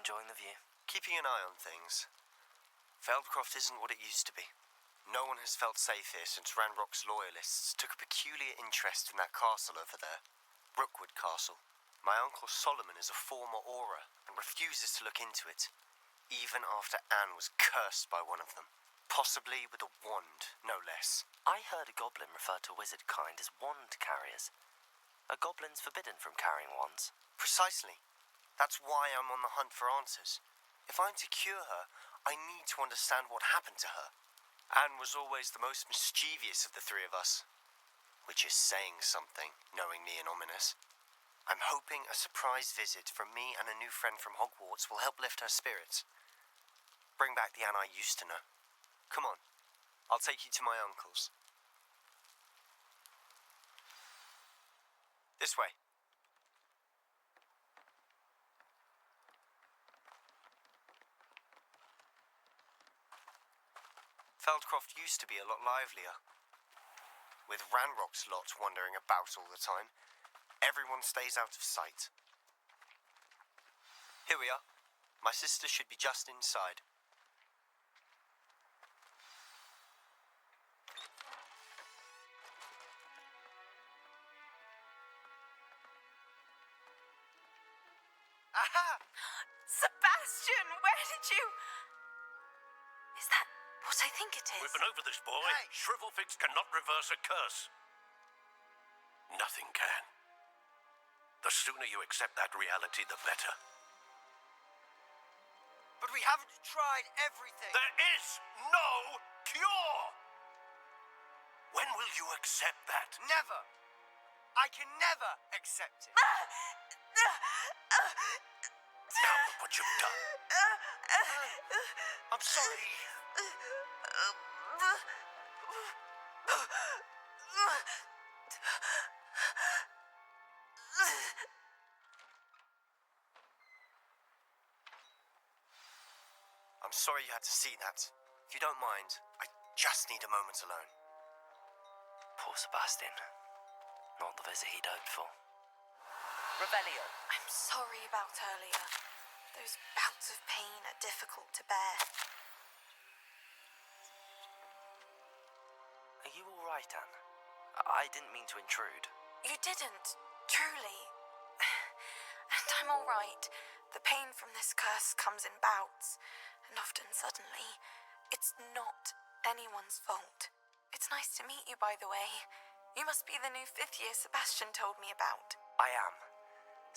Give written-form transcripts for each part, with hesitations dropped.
enjoying the view. Keeping an eye on things. Feldcroft isn't what it used to be. No one has felt safe here since Ranrock's loyalists took a peculiar interest in that castle over there. Rookwood Castle. My uncle Solomon is a former Auror and refuses to look into it, even after Anne was cursed by one of them. Possibly with a wand, no less. I heard a goblin refer to wizard kind as wand carriers. Are goblins forbidden from carrying wands? Precisely. That's why I'm on the hunt for answers. If I'm to cure her, I need to understand what happened to her. Anne was always the most mischievous of the three of us. Which is saying something, knowing me and ominous. I'm hoping a surprise visit from me and a new friend from Hogwarts will help lift her spirits. Bring back the Anne I used to know. Come on, I'll take you to my uncle's. This way. Feldcroft used to be a lot livelier. With Ranrock's lot wandering about all the time, everyone stays out of sight. Here we are. My sister should be just inside. Aha! Sebastian, where did you... Is that what I think it is? We've been over this, boy. Hey. Shrivelfix cannot reverse a curse. Nothing can. The sooner you accept that reality, the better. But we haven't tried everything. There is no cure! When will you accept that? Never. I can never accept it. Now look what you've done. I'm sorry. I'm sorry you had to see that. If you don't mind, I just need a moment alone. Poor Sebastian. Not the visit he'd hoped for. Revelio. I'm sorry about earlier. Those bouts of pain are difficult to bear. Are you all right, Anne? I didn't mean to intrude. You didn't, truly. And I'm all right. The pain from this curse comes in bouts, and often suddenly. It's not anyone's fault. It's nice to meet you, by the way. You must be the new 5th year Sebastian told me about. I am.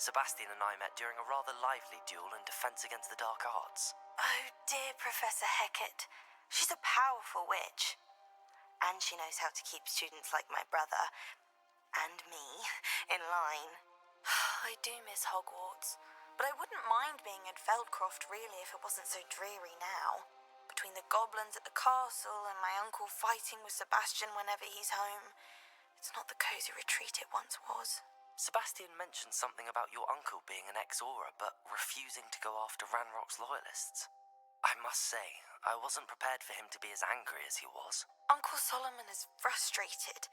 Sebastian and I met during a rather lively duel in defense against the dark arts. Oh, dear Professor Hecat. She's a powerful witch. And she knows how to keep students like my brother, and me, in line. I do miss Hogwarts, but I wouldn't mind being at Feldcroft really if it wasn't so dreary now. Between the goblins at the castle and my uncle fighting with Sebastian whenever he's home, it's not the cosy retreat it once was. Sebastian mentioned something about your uncle being an ex-Auror, but refusing to go after Ranrock's loyalists. I must say, I wasn't prepared for him to be as angry as he was. Uncle Solomon is frustrated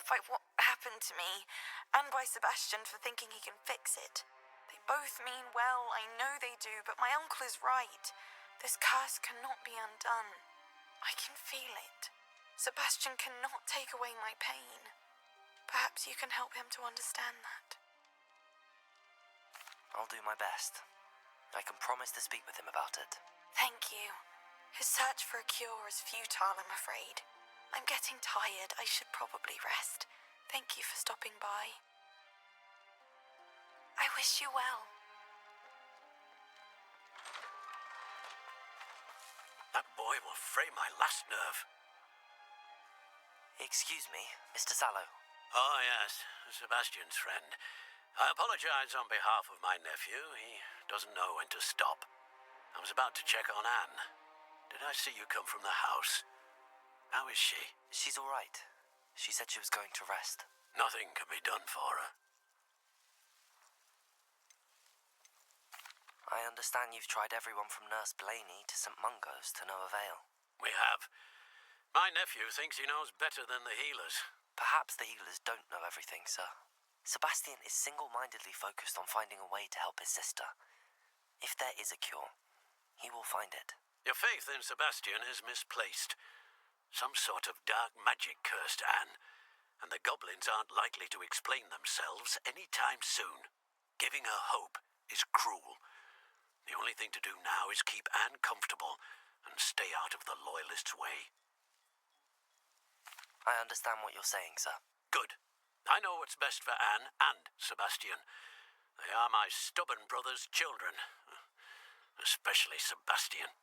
by what happened to me, and by Sebastian for thinking he can fix it. They both mean well, I know they do, but my uncle is right. This curse cannot be undone. I can feel it. Sebastian cannot take away my pain. Perhaps you can help him to understand that. I'll do my best. I can promise to speak with him about it. Thank you. His search for a cure is futile, I'm afraid. I'm getting tired. I should probably rest. Thank you for stopping by. I wish you well. That boy will fray my last nerve. Excuse me, Mr. Sallow. Oh, yes, Sebastian's friend. I apologize on behalf of my nephew. He doesn't know when to stop. I was about to check on Anne. Did I see you come from the house? How is she? She's all right. She said she was going to rest. Nothing can be done for her. I understand you've tried everyone from Nurse Blaney to St. Mungo's to no avail. We have. My nephew thinks he knows better than the healers. Perhaps the healers don't know everything, sir. Sebastian is single-mindedly focused on finding a way to help his sister. If there is a cure, he will find it. Your faith in Sebastian is misplaced. Some sort of dark magic cursed Anne, and the goblins aren't likely to explain themselves any time soon. Giving her hope is cruel. The only thing to do now is keep Anne comfortable and stay out of the Loyalists' way. I understand what you're saying, sir. Good. I know what's best for Anne and Sebastian. They are my stubborn brother's children. Especially Sebastian.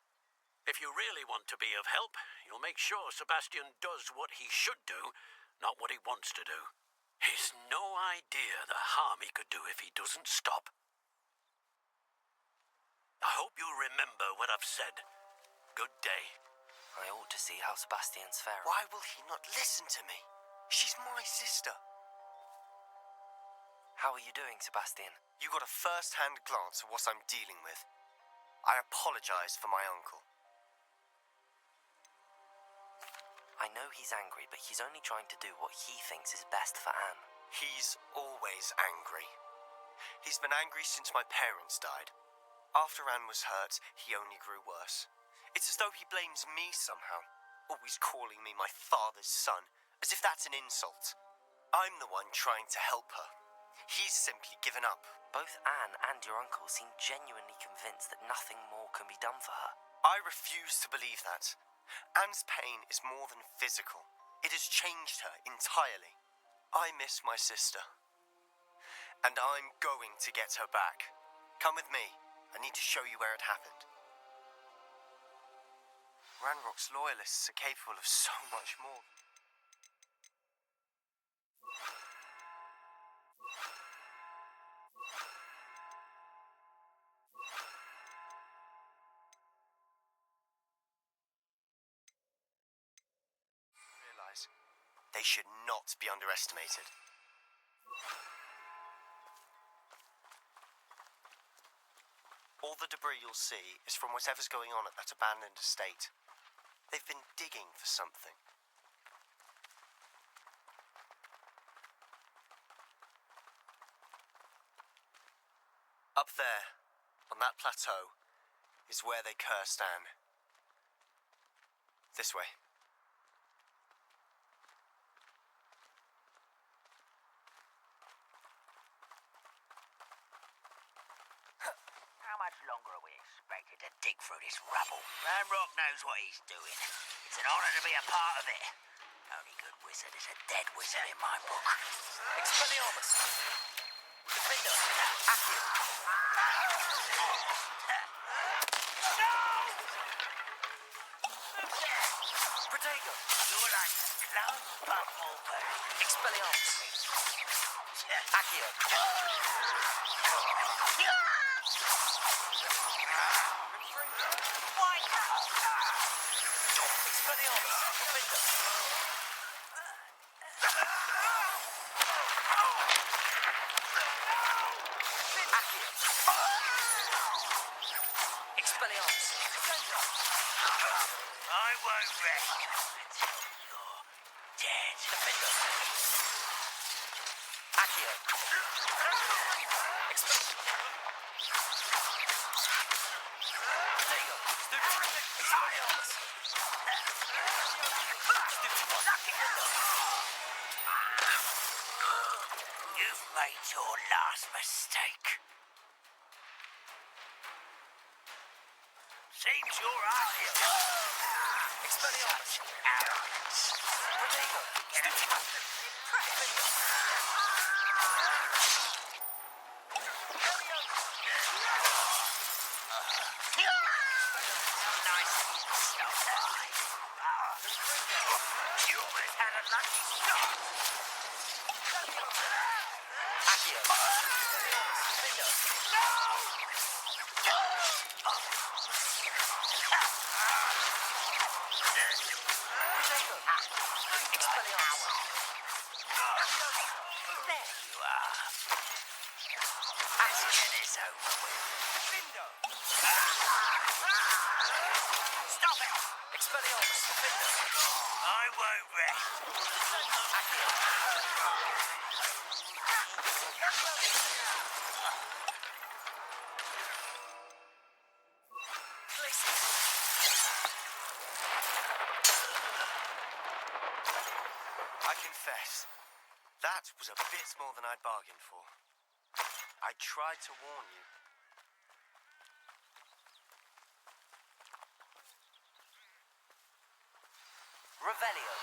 If you really want to be of help, you'll make sure Sebastian does what he should do, not what he wants to do. He's no idea the harm he could do if he doesn't stop. I hope you remember what I've said. Good day. I ought to see how Sebastian's faring. Why will he not listen to me? She's my sister. How are you doing, Sebastian? You got a first-hand glance at what I'm dealing with. I apologize for my uncle. I know he's angry, but he's only trying to do what he thinks is best for Anne. He's always angry. He's been angry since my parents died. After Anne was hurt, he only grew worse. It's as though he blames me somehow, always calling me my father's son, as if that's an insult. I'm the one trying to help her. He's simply given up. Both Anne and your uncle seem genuinely convinced that nothing more can be done for her. I refuse to believe that. Anne's pain is more than physical. It has changed her entirely. I miss my sister. And I'm going to get her back. Come with me. I need to show you where it happened. Ranrock's loyalists are capable of so much more. Realize they should not be underestimated. All the debris you'll see is from whatever's going on at that abandoned estate. They've been digging for something. Up there, on that plateau, is where they cursed Anne. This way. How much longer are we expected to dig through this rubble? Ranrock knows what he's doing. It's an honor to be a part of it. Only good wizard is a dead wizard in my book. Expelliarmus! Defender! Accio! Protego! You're like a clown bumble bird. Expelliarmus! Accio! Expelliarmus! Defender! Accio! Expelliarmus! Defender! I won't rest until you're dead. Defender! Accio! Protego! Stupid! Expelliarmus! Stupid one! Defender! You've made your last mistake. Seems you're Accio. Expelliarmus! Arrogance. Protego! Stupid one! Defender! Nice stop there. You almost had a lucky start. Accio! Defender! Protego! Expelliarmus! There you are. Action is over with. Stop it! Expelliarmus! Defender! I won't rest. Accio! That was a bit more than I'd bargained for. I tried to warn you. Revelio.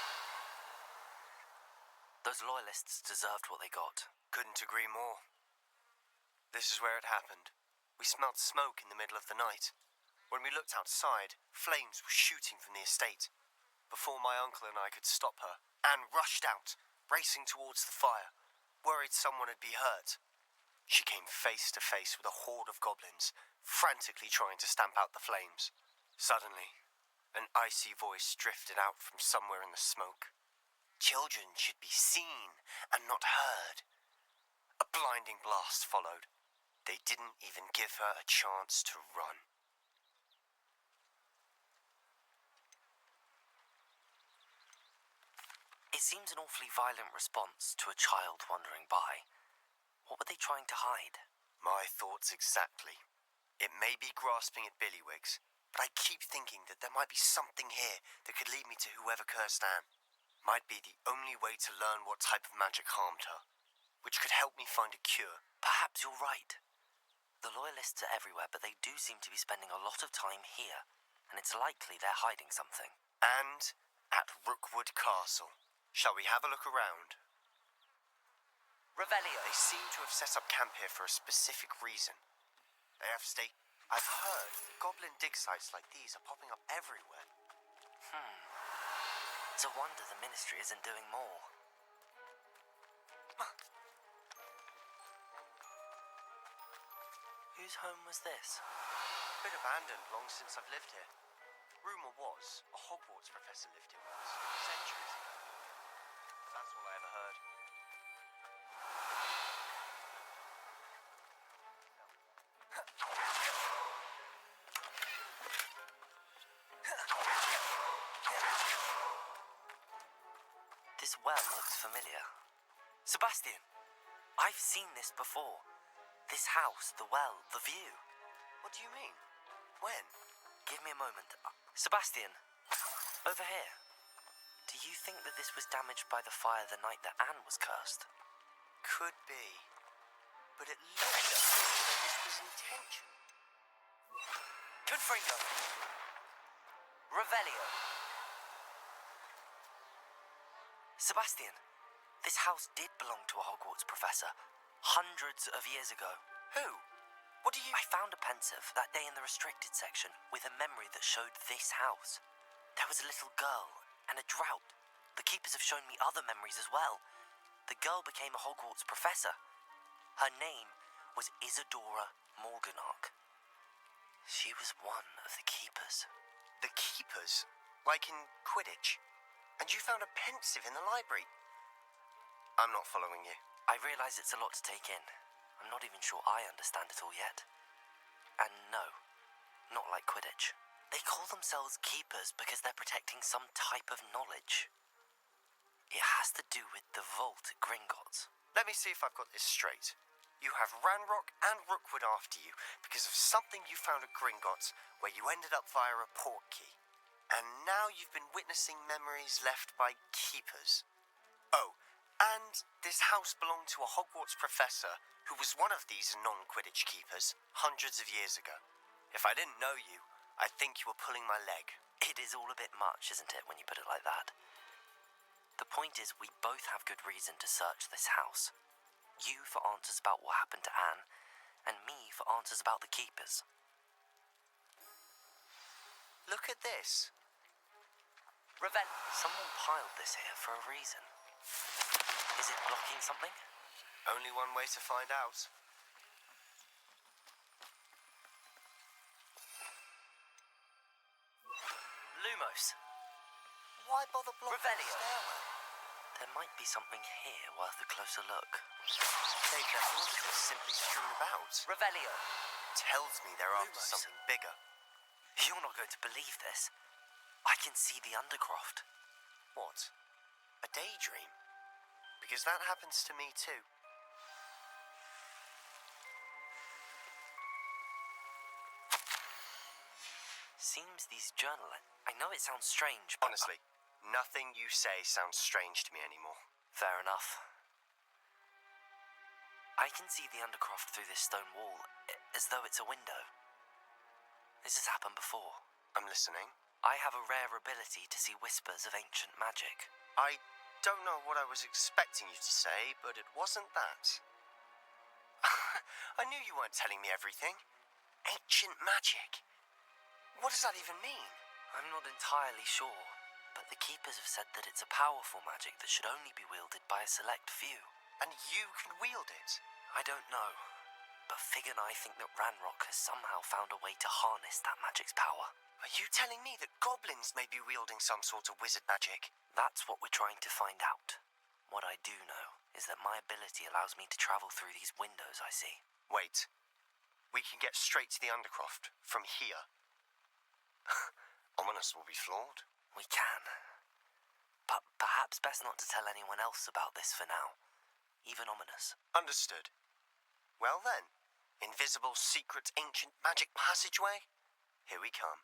Those loyalists deserved what they got. Couldn't agree more. This is where it happened. We smelled smoke in the middle of the night. When we looked outside, flames were shooting from the estate. Before my uncle and I could stop her, Anne rushed out, racing towards the fire, worried someone had been hurt. She came face to face with a horde of goblins, frantically trying to stamp out the flames. Suddenly, an icy voice drifted out from somewhere in the smoke. Children should be seen and not heard. A blinding blast followed. They didn't even give her a chance to run. It seems an awfully violent response to a child wandering by. What were they trying to hide? My thoughts exactly. It may be grasping at Billywigs, but I keep thinking that there might be something here that could lead me to whoever cursed Anne. Might be the only way to learn what type of magic harmed her, which could help me find a cure. Perhaps you're right. The loyalists are everywhere, but they do seem to be spending a lot of time here, and it's likely they're hiding something. And at Rookwood Castle. Shall we have a look around? Revelio. They seem to have set up camp here for a specific reason. They have I've heard goblin dig sites like these are popping up everywhere. It's a wonder the ministry isn't doing more. Whose home was this? Been abandoned long since I've lived here. Rumour was a Hogwarts professor lived here once, centuries ago. That's all I ever heard. This well looks familiar. Sebastian! I've seen this before. This house, the well, the view. What do you mean? When? Give me a moment. Sebastian, over here. Do you think that this was damaged by the fire the night that Anne was cursed? Could be. But it looks as though this was intentional. Confringo! Revelio! Sebastian, this house did belong to a Hogwarts professor, hundreds of years ago. Who? What do you... I found a pensive that day in the restricted section with a memory that showed this house. There was a little girl and a drought. The keepers have shown me other memories as well. The girl became a Hogwarts professor. Her name was Isadora Morganach. She was one of the keepers. The keepers? Like in Quidditch? And you found a pensive in the library? I'm not following you. I realise it's a lot to take in. I'm not even sure I understand it all yet. And no, not like Quidditch. They call themselves keepers because they're protecting some type of knowledge. It has to do with the vault at Gringotts. Let me see if I've got this straight. You have Ranrock and Rookwood after you because of something you found at Gringotts where you ended up via a portkey. And now you've been witnessing memories left by keepers. Oh, and this house belonged to a Hogwarts professor who was one of these non-Quidditch keepers hundreds of years ago. If I didn't know you, I think you were pulling my leg. It is all a bit much, isn't it, when you put it like that? The point is, we both have good reason to search this house. You for answers about what happened to Anne, and me for answers about the keepers. Look at this. Someone piled this here for a reason. Is it blocking something? Only one way to find out. Lumos. Why bother blocking the Revelio. stairway? There might be something here worth a closer look. They've left ornaments simply strewn about. Revelio. Tells me they're after Lumos. something bigger. You're not going to believe this. I can see the Undercroft. What? A daydream? Because that happens to me too. Seems these I know it sounds strange, but... Honestly, nothing you say sounds strange to me anymore. Fair enough. I can see the Undercroft through this stone wall, as though it's a window. This has happened before. I'm listening. I have a rare ability to see whispers of ancient magic. I don't know what I was expecting you to say, but it wasn't that. I knew you weren't telling me everything. Ancient magic. What does that even mean? I'm not entirely sure, but the Keepers have said that it's a powerful magic that should only be wielded by a select few. And you can wield it? I don't know, but Fig and I think that Ranrock has somehow found a way to harness that magic's power. Are you telling me that goblins may be wielding some sort of wizard magic? That's what we're trying to find out. What I do know is that my ability allows me to travel through these windows I see. Wait. We can get straight to the Undercroft from here. Ominous will be flawed. We can. But perhaps best not to tell anyone else about this for now. Even Ominous. Understood. Well then, invisible, secret, ancient magic passageway? Here we come.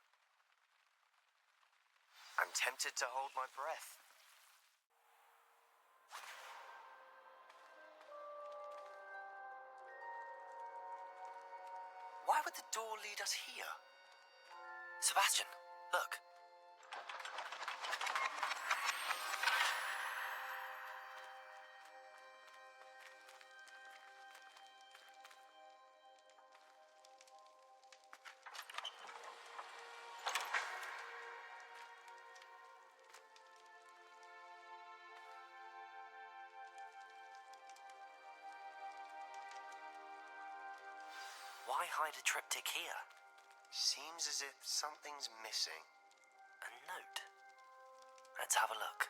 I'm tempted to hold my breath. Why would the door lead us here? Sebastian, look. Why hide a triptych here? Seems as if something's missing. A note. Let's have a look.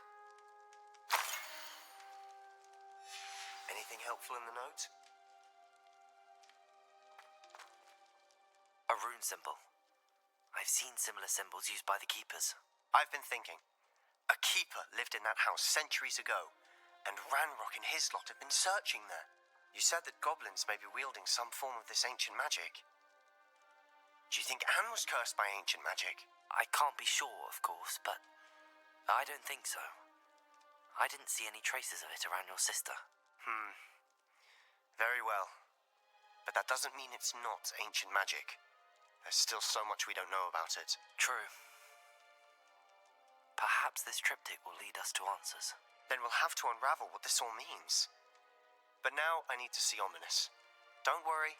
Anything helpful in the note? A rune symbol. I've seen similar symbols used by the Keepers. I've been thinking. A keeper lived in that house centuries ago, and Ranrock and his lot have been searching there. You said that goblins may be wielding some form of this ancient magic. Do you think Anne was cursed by ancient magic? I can't be sure, of course, but I don't think so. I didn't see any traces of it around your sister. Very well. But that doesn't mean it's not ancient magic. There's still so much we don't know about it. True. Perhaps this triptych will lead us to answers. Then we'll have to unravel what this all means. But now I need to see Ominous. Don't worry,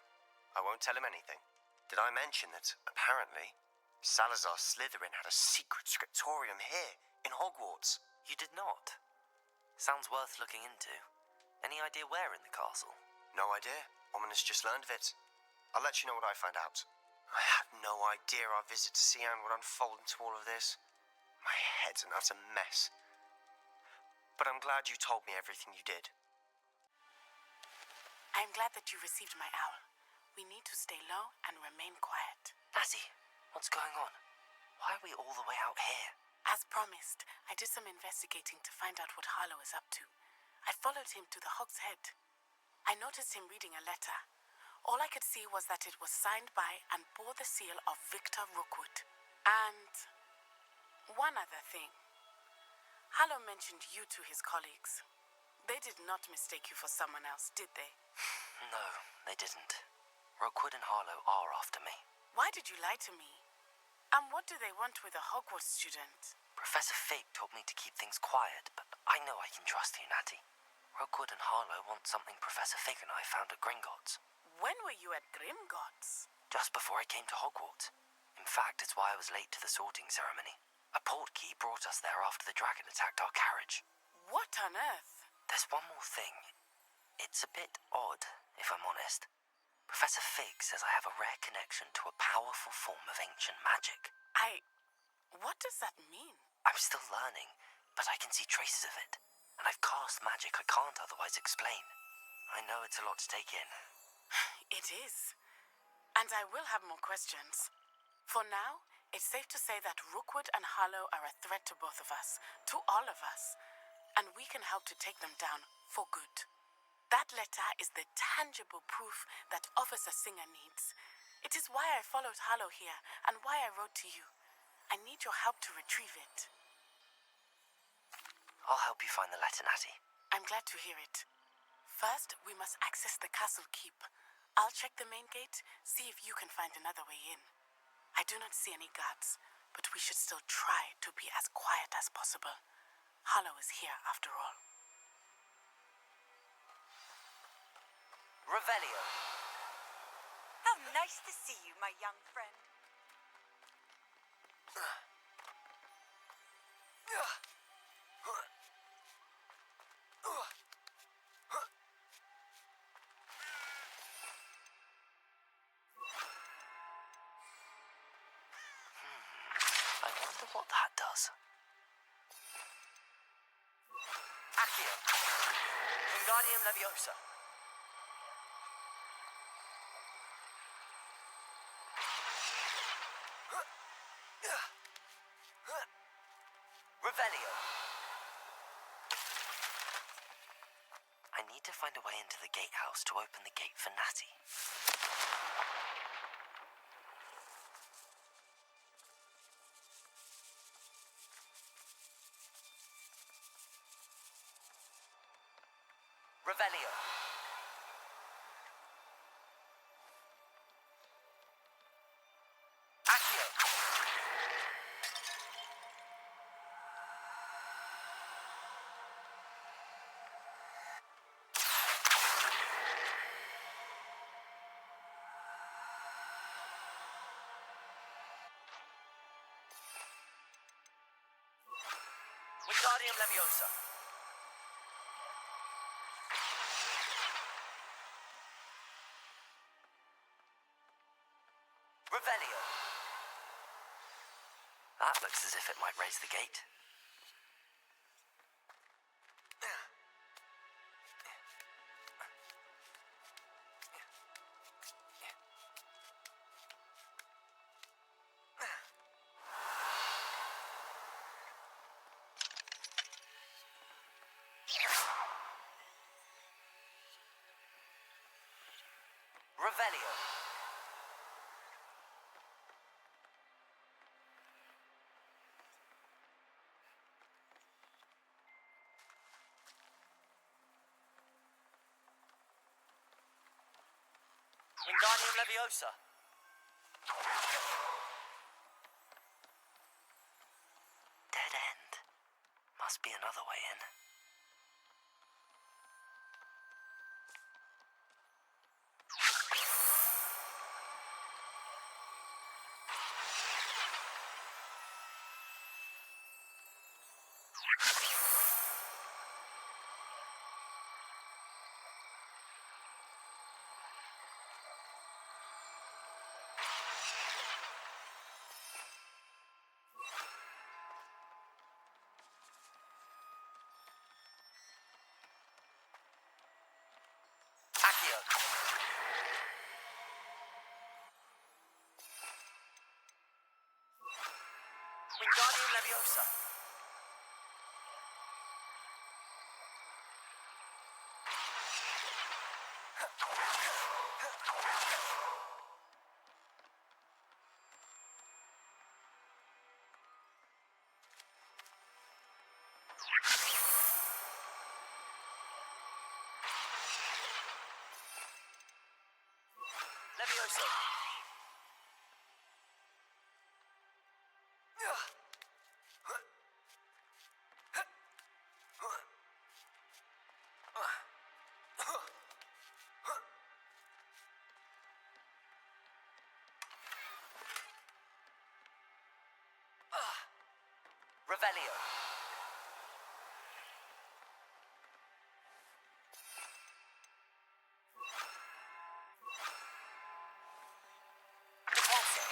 I won't tell him anything. Did I mention that, apparently, Salazar Slytherin had a secret scriptorium here, in Hogwarts? You did not. Sounds worth looking into. Any idea where in the castle? No idea. Ominous just learned of it. I'll let you know what I find out. I had no idea our visit to Sian would unfold into all of this. My head's an utter mess. But I'm glad you told me everything you did. I'm glad that you received my owl. We need to stay low and remain quiet. Natty, what's going on? Why are we all the way out here? As promised, I did some investigating to find out what Harlow is up to. I followed him to the Hog's Head. I noticed him reading a letter. All I could see was that it was signed by and bore the seal of Victor Rookwood. And one other thing. Harlow mentioned you to his colleagues. They did not mistake you for someone else, did they? No, they didn't. Rookwood and Harlow are after me. Why did you lie to me? And what do they want with a Hogwarts student? Professor Fig told me to keep things quiet, but I know I can trust you, Natty. Rookwood and Harlow want something Professor Fig and I found at Gringotts. When were you at Grimgotts? Just before I came to Hogwarts. In fact, it's why I was late to the sorting ceremony. A portkey brought us there after the dragon attacked our carriage. What on earth? There's one more thing. It's a bit odd, if I'm honest. Professor Fig says I have a rare connection to a powerful form of ancient magic. What does that mean? I'm still learning, but I can see traces of it. And I've cast magic I can't otherwise explain. I know it's a lot to take in. It is. And I will have more questions. For now, it's safe to say that Rookwood and Harlow are a threat to both of us, to all of us. And we can help to take them down for good. That letter is the tangible proof that Officer Singer needs. It is why I followed Harlow here and why I wrote to you. I need your help to retrieve it. I'll help you find the letter, Natty. I'm glad to hear it. First, we must access the castle keep. I'll check the main gate, see if you can find another way in. I do not see any guards, but we should still try to be as quiet as possible. Hollow is here, after all. Revelio. How nice to see you, my young friend. I wonder what that does. Accio. Wingardium Leviosa. Revelio. I need to find a way into the gatehouse to open the gate for Natty. Revelio. Accio. Wingardium Leviosa. Revelio. That looks as if it might raise the gate. Revelio. Wingardium Leviosa. Dead end. Must be another way in. Accio. Wingardium Leviosa. Leviosa. Revelio. Repulsor.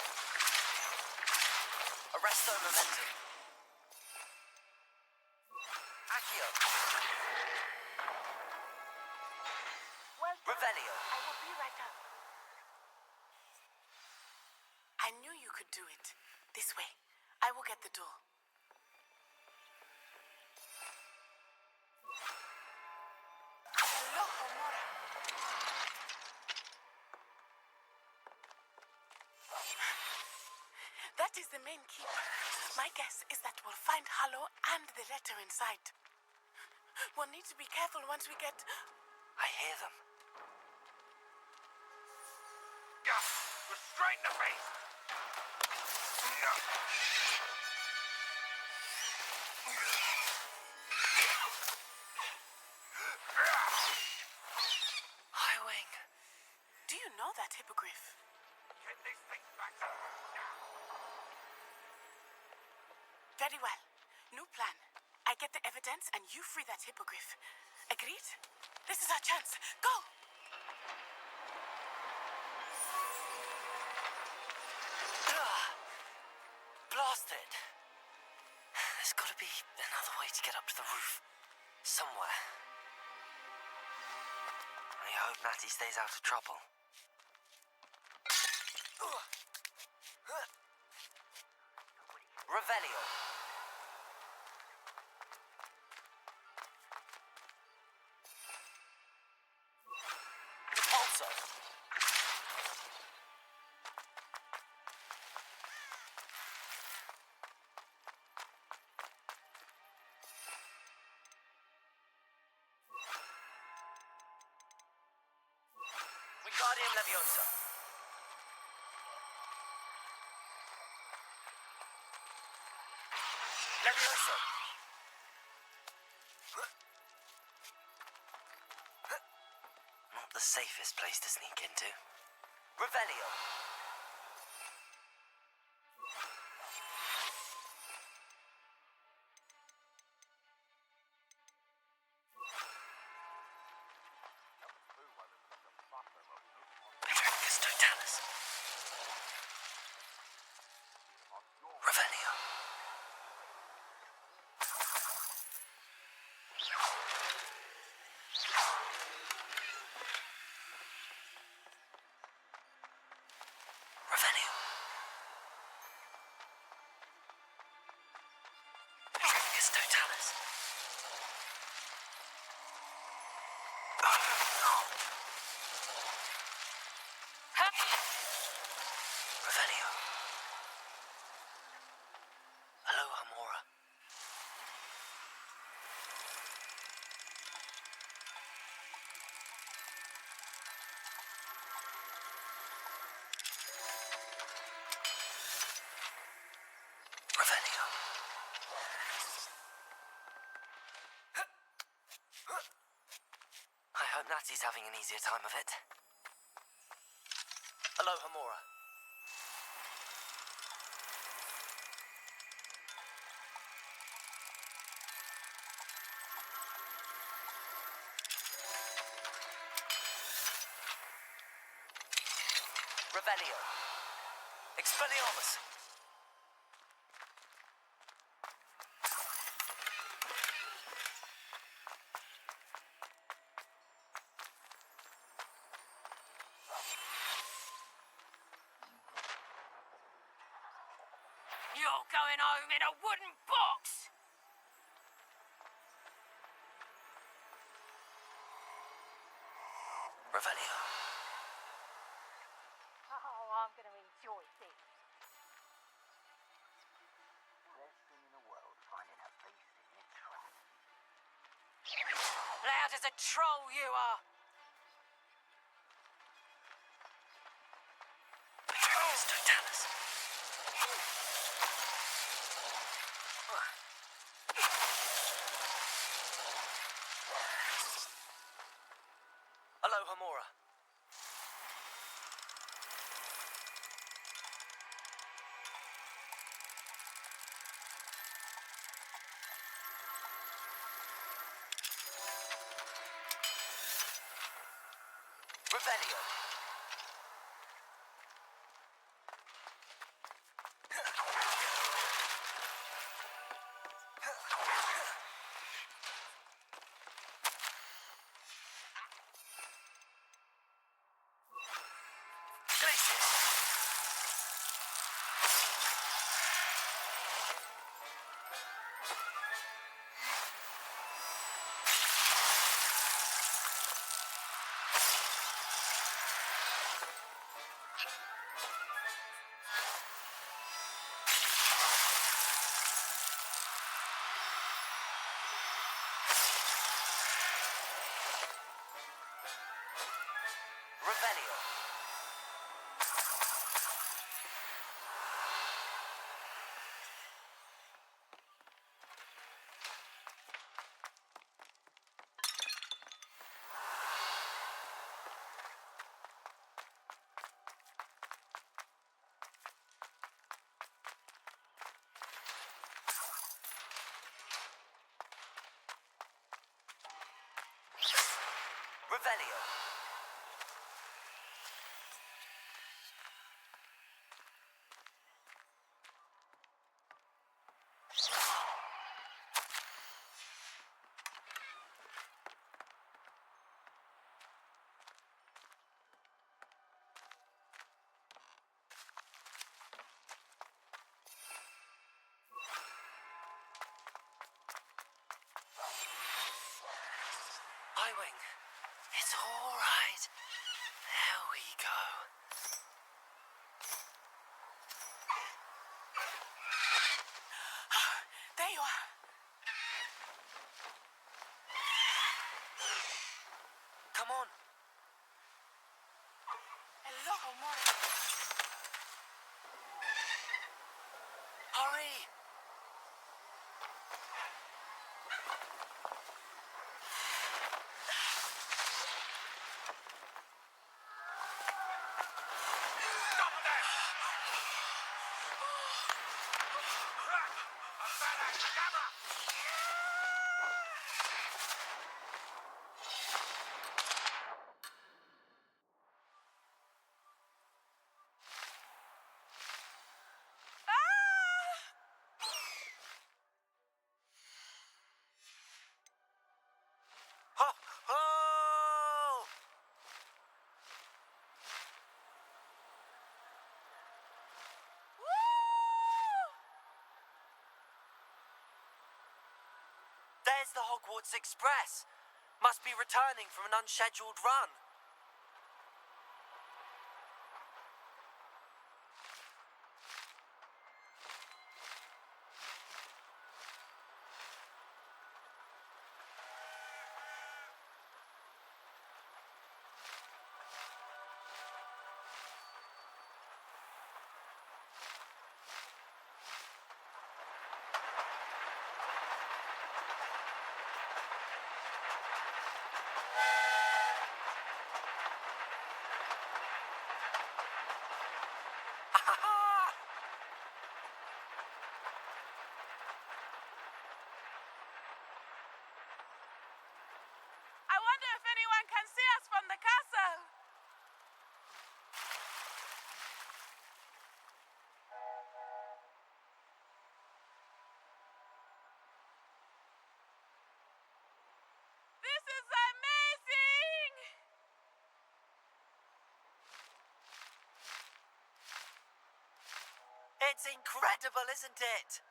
Arresto Momentum. Accio. Well done. Revelio. I will be right up. I knew you could do it. This way. I will get the door. Loco Mora. That is the main keep. My guess is that we'll find Hollow and the letter inside. We'll need to be careful once we get... I hear them. You're straight in the face! Highwing. Do you know that hippogriff? Get these things back to me now! Very well. New plan. I get the evidence and you free that hippogriff. Agreed? This is our chance. Go! Blast it! There's got to be another way to get up to the roof. Somewhere. I hope Natty stays out of trouble. Revelio. Repulsor. Wingardium Leviosa. Leviosa. Not the safest place to sneak into. Revelio. Petricus Totalis. Revelio. Revelio. Petricus Totalis. Revelio. Hello, Hamora. Revelio. I hope Natty's having an easier time of it. Hello, Hamora. Revelio. Expelliarmus. You're going home in a wooden box! Revelio. Oh, I'm going to enjoy this. Best thing in the world, finding a beast in your trap. Loud as a troll you are. Petricus Totalis. Hello, Hamora. Revelio. Revelio. Revelio. Highwing. It's all right. There we go. There you are. Come on. Hello, amore. Hurry. Stop that! A badass camera! Ho! Ho! There's the Hogwarts Express. Must be returning from an unscheduled run. I wonder if anyone can see us from the castle. This is amazing! It's incredible, isn't it?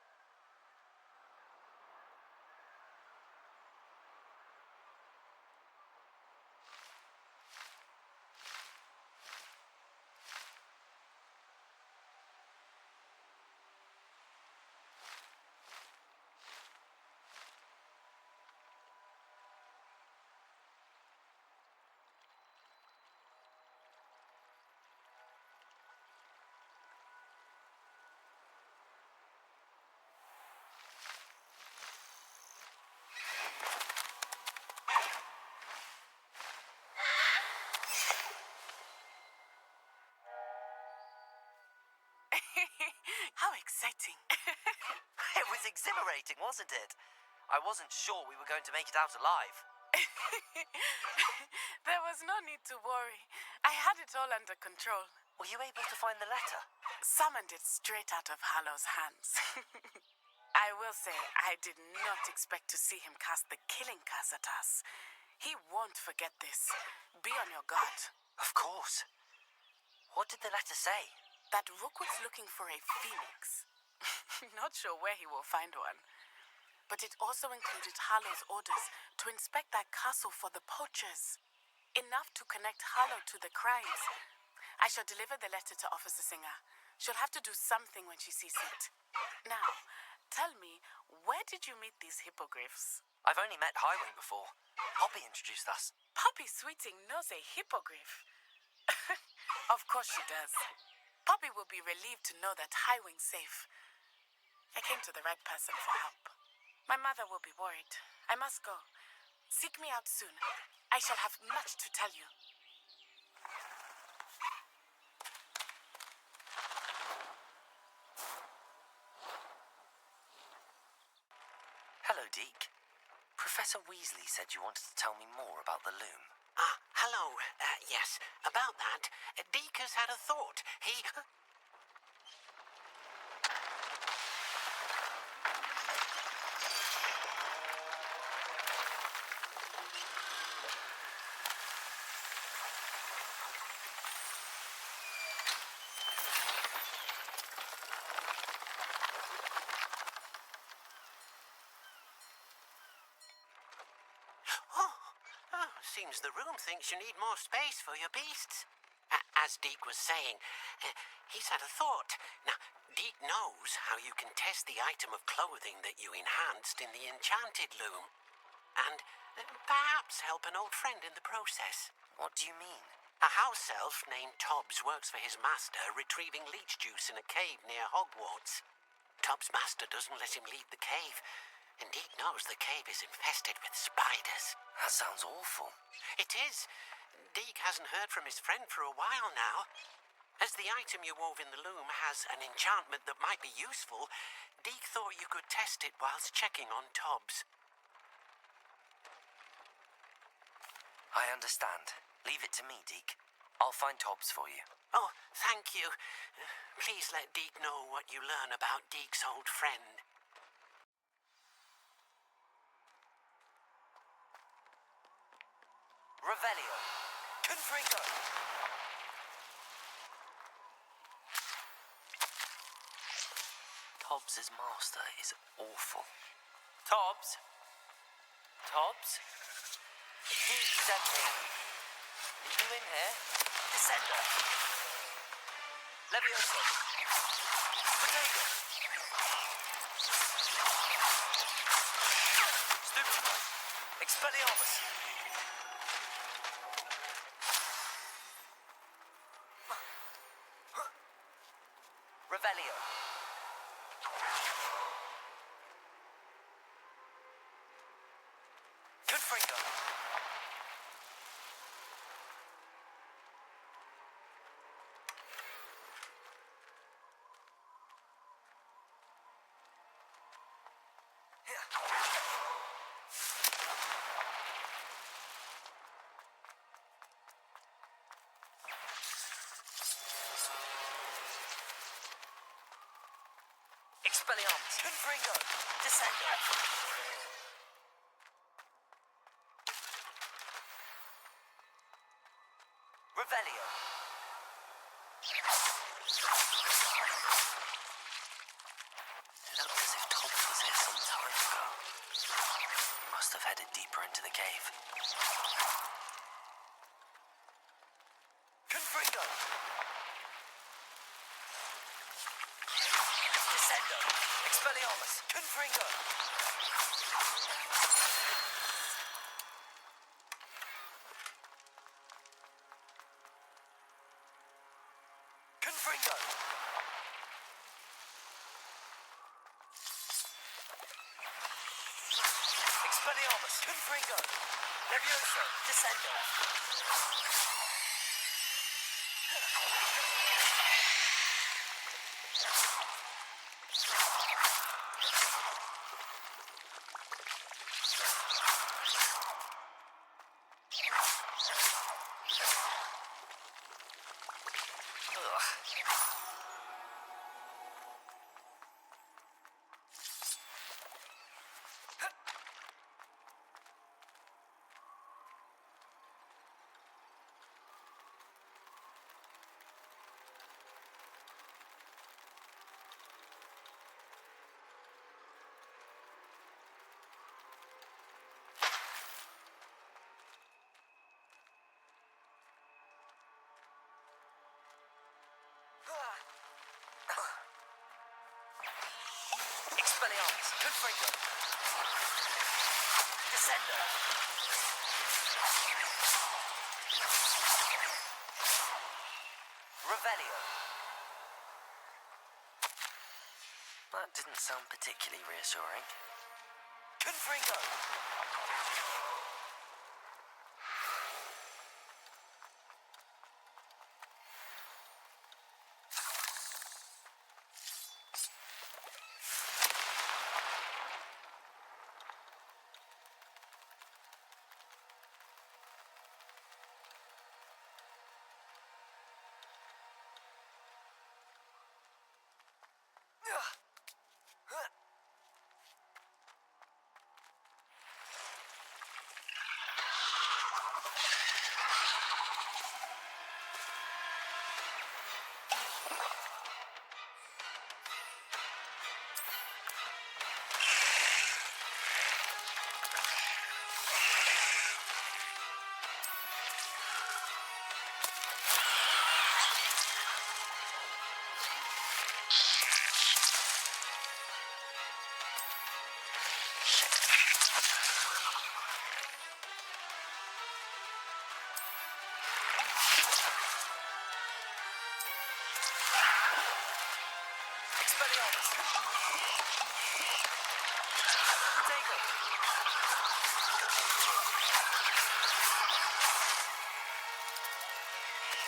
How exciting. It was exhilarating, wasn't it? I wasn't sure we were going to make it out alive. There was no need to worry. I had it all under control. Were you able to find the letter? Summoned it straight out of Hallow's hands. I will say, I did not expect to see him cast the killing curse at us. He won't forget this. Be on your guard. Of course. What did the letter say? That Rookwood's looking for a phoenix. Not sure where he will find one. But it also included Hallow's orders to inspect that castle for the poachers. Enough to connect Hallow to the crimes. I shall deliver the letter to Officer Singer. She'll have to do something when she sees it. Now, tell me, where did you meet these hippogriffs? I've only met Highwing before. Poppy introduced us. Poppy Sweeting knows a hippogriff. Of course she does. Poppy will be relieved to know that Highwing's safe. I came to the right person for help. My mother will be worried. I must go. Seek me out soon. I shall have much to tell you. Hello, Deke. Professor Weasley said you wanted to tell me more about the loom. Ah, hello. Yes, about that. Deke has had a thought. He... Seems the room thinks you need more space for your beasts. As Deke was saying, he's had a thought. Now, Deke knows how you can test the item of clothing that you enhanced in the enchanted loom. And perhaps help an old friend in the process. What do you mean? A house elf named Tobbs works for his master retrieving leech juice in a cave near Hogwarts. Tobbs' master doesn't let him leave the cave. And Deke knows the cave is infested with spiders. That sounds awful. It is. Deke hasn't heard from his friend for a while now. As the item you wove in the loom has an enchantment that might be useful, Deke thought you could test it whilst checking on Tobbs. I understand. Leave it to me, Deke. I'll find Tobbs for you. Oh, thank you. Please let Deke know what you learn about Deke's old friend. Revelio. Confringo. Tobbs' master is awful. Tobbs? Tobbs? Deke sent me. Are you in here? Descender. Levioso. Potato. Stupid. Expelliarmus. Revelio. Confringo. Expelliarmus. Confringo. Descendo. Revelio. It looked as if Tobbs was here some time ago. He must have headed deeper into the cave. Confringo. Descendo. Expelliarmus. Confringo. Confringo. Expelliarmus. Confringo. Levioso. Descendo. Expelliarmus. Confringo. Descendo. Revelio. That didn't sound particularly reassuring. Confringo!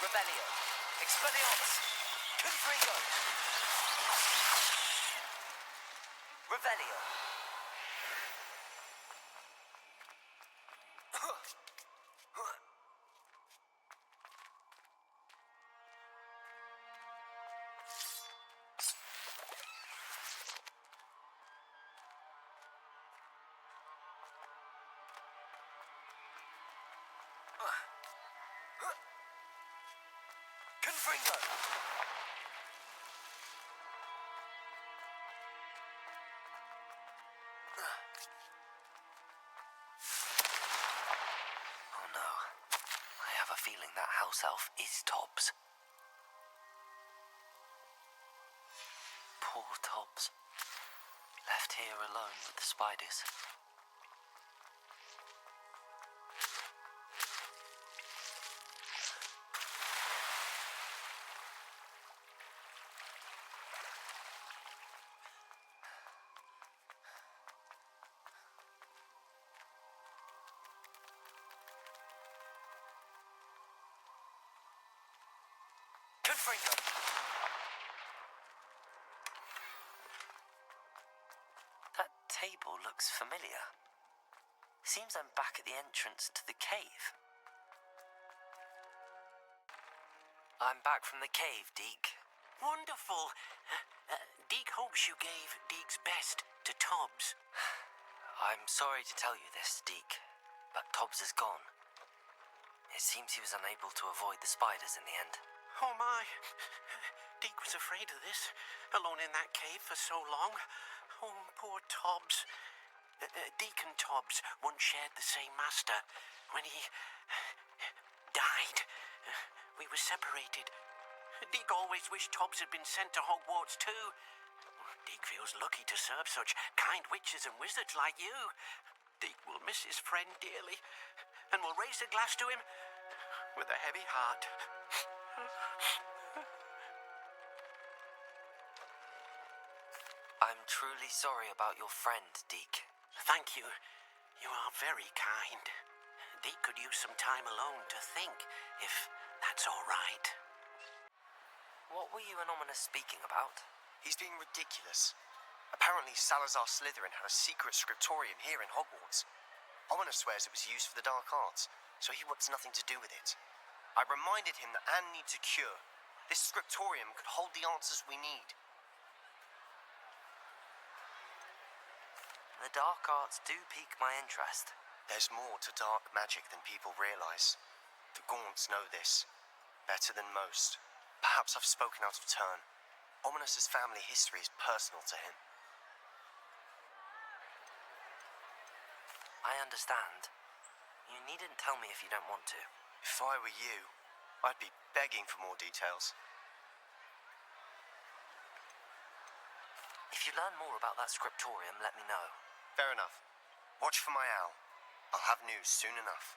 Revelio. Expelliarmus. Confringo. Revelio. Confringo. Oh no. I have a feeling that house elf is Tobbs. Poor Tobbs. Left here alone with the spiders. Confringo. That table looks familiar. Seems I'm back at the entrance to the cave. I'm back from the cave, Deke. Wonderful. Deke hopes you gave Deke's best to Tobbs. I'm sorry to tell you this, Deke, but Tobbs is gone. It seems he was unable to avoid the spiders in the end. Oh my. Deke was afraid of this, alone in that cave for so long. Oh, poor Tobbs. Deke and Tobbs once shared the same master. When he died, we were separated. Deke always wished Tobbs had been sent to Hogwarts too. Deke feels lucky to serve such kind witches and wizards like you. Deke will miss his friend dearly, and will raise a glass to him with a heavy heart. I'm truly sorry about your friend, Deke. Thank you. You are very kind. Deke could use some time alone to think, if that's all right. What were you and Ominous speaking about? He's being ridiculous. Apparently Salazar Slytherin had a secret scriptorium here in Hogwarts. Ominous swears it was used for the dark arts, so he wants nothing to do with it. I reminded him that Anne needs a cure. This scriptorium could hold the answers we need. The dark arts do pique my interest. There's more to dark magic than people realize. The Gaunts know this better than most. Perhaps I've spoken out of turn. Ominous's family history is personal to him. I understand. You needn't tell me if you don't want to. If I were you, I'd be begging for more details. If you learn more about that scriptorium, let me know. Fair enough. Watch for my owl. I'll have news soon enough.